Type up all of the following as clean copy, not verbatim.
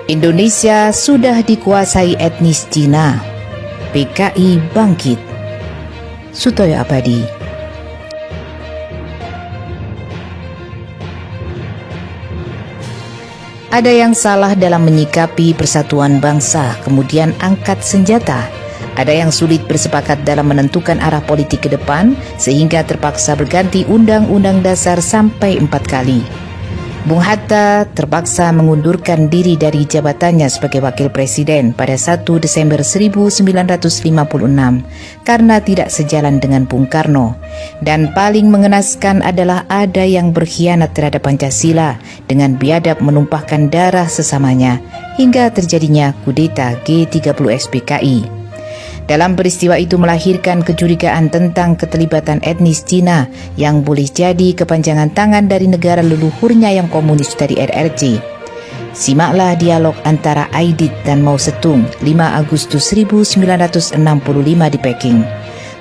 Indonesia sudah dikuasai etnis Cina. PKI bangkit. Sutoyo Abadi. Ada yang salah dalam menyikapi persatuan bangsa, kemudian angkat senjata. Ada yang sulit bersepakat dalam menentukan arah politik ke depan, sehingga terpaksa berganti Undang-Undang Dasar sampai 4 kali. Bung Hatta terpaksa mengundurkan diri dari jabatannya sebagai wakil presiden pada 1 Desember 1956 karena tidak sejalan dengan Bung Karno. Dan paling mengenaskan adalah ada yang berkhianat terhadap Pancasila dengan biadab menumpahkan darah sesamanya hingga terjadinya kudeta G30 SPKI. Dalam peristiwa itu melahirkan kecurigaan tentang keterlibatan etnis Cina yang boleh jadi kepanjangan tangan dari negara leluhurnya yang komunis dari RRC. Simaklah dialog antara Aidit dan Mao Zedong 5 Agustus 1965 di Peking.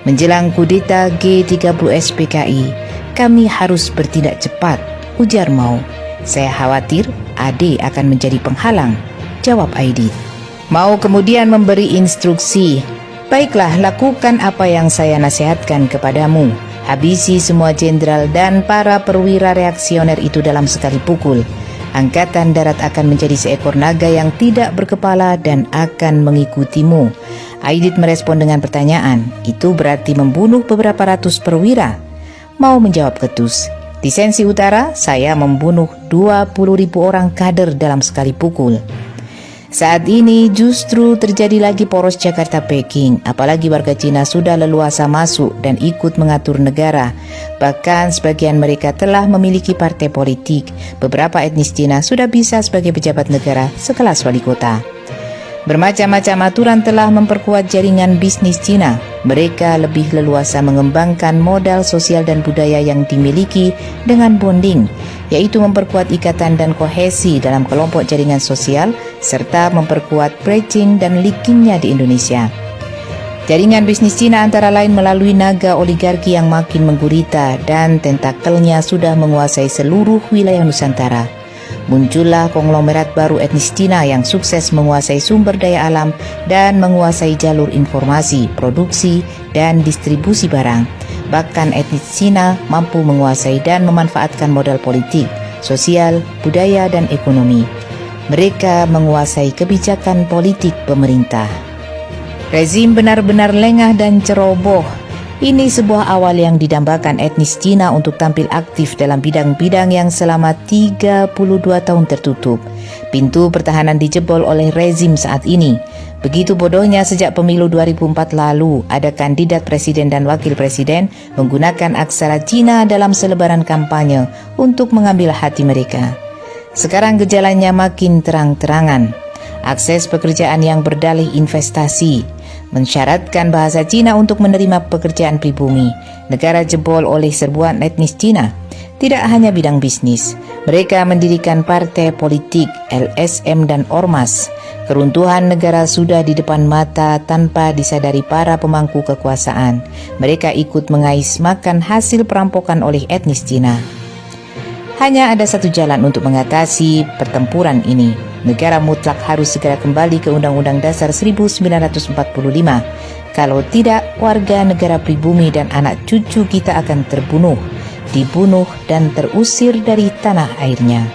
Menjelang kudeta G30 SPKI, kami harus bertindak cepat, ujar Mao. Saya khawatir AD akan menjadi penghalang, jawab Aidit. Mao kemudian memberi instruksi, baiklah, lakukan apa yang saya nasihatkan kepadamu. Habisi semua jenderal dan para perwira reaksioner itu dalam sekali pukul. Angkatan darat akan menjadi seekor naga yang tidak berkepala dan akan mengikutimu. Aidit merespon dengan pertanyaan, itu berarti membunuh beberapa ratus perwira? Mau menjawab ketus, di Sensi Utara saya membunuh 20.000 orang kader dalam sekali pukul. Saat ini justru terjadi lagi poros Jakarta-Peking, apalagi warga Cina sudah leluasa masuk dan ikut mengatur negara. Bahkan sebagian mereka telah memiliki partai politik. Beberapa etnis Cina sudah bisa sebagai pejabat negara sekelas wali kota. Bermacam-macam aturan telah memperkuat jaringan bisnis Cina. Mereka lebih leluasa mengembangkan modal sosial dan budaya yang dimiliki dengan bonding, yaitu memperkuat ikatan dan kohesi dalam kelompok jaringan sosial, serta memperkuat bridging dan linkingnya di Indonesia. Jaringan bisnis Cina antara lain melalui naga oligarki yang makin menggurita dan tentakelnya sudah menguasai seluruh wilayah Nusantara. Muncullah konglomerat baru etnis Cina yang sukses menguasai sumber daya alam dan menguasai jalur informasi, produksi, dan distribusi barang. Bahkan etnis Cina mampu menguasai dan memanfaatkan modal politik, sosial, budaya, dan ekonomi. Mereka menguasai kebijakan politik pemerintah. Rezim benar-benar lengah dan ceroboh. Ini sebuah awal yang didambakan etnis Cina untuk tampil aktif dalam bidang-bidang yang selama 32 tahun tertutup. Pintu pertahanan dijebol oleh rezim saat ini. Begitu bodohnya sejak pemilu 2004 lalu, ada kandidat presiden dan wakil presiden menggunakan aksara Cina dalam selebaran kampanye untuk mengambil hati mereka. Sekarang gejalanya makin terang-terangan. Akses pekerjaan yang berdalih investasi, mensyaratkan bahasa Cina untuk menerima pekerjaan pribumi. Negara jebol oleh serbuan etnis Cina. Tidak hanya bidang bisnis, mereka mendirikan partai politik, LSM dan ormas. Keruntuhan negara sudah di depan mata tanpa disadari para pemangku kekuasaan. Mereka ikut mengais makan hasil perampokan oleh etnis Cina. Hanya ada satu jalan untuk mengatasi pertempuran ini. Negara mutlak harus segera kembali ke Undang-Undang Dasar 1945. Kalau tidak, warga negara pribumi dan anak cucu kita akan terbunuh, dibunuh dan terusir dari tanah airnya.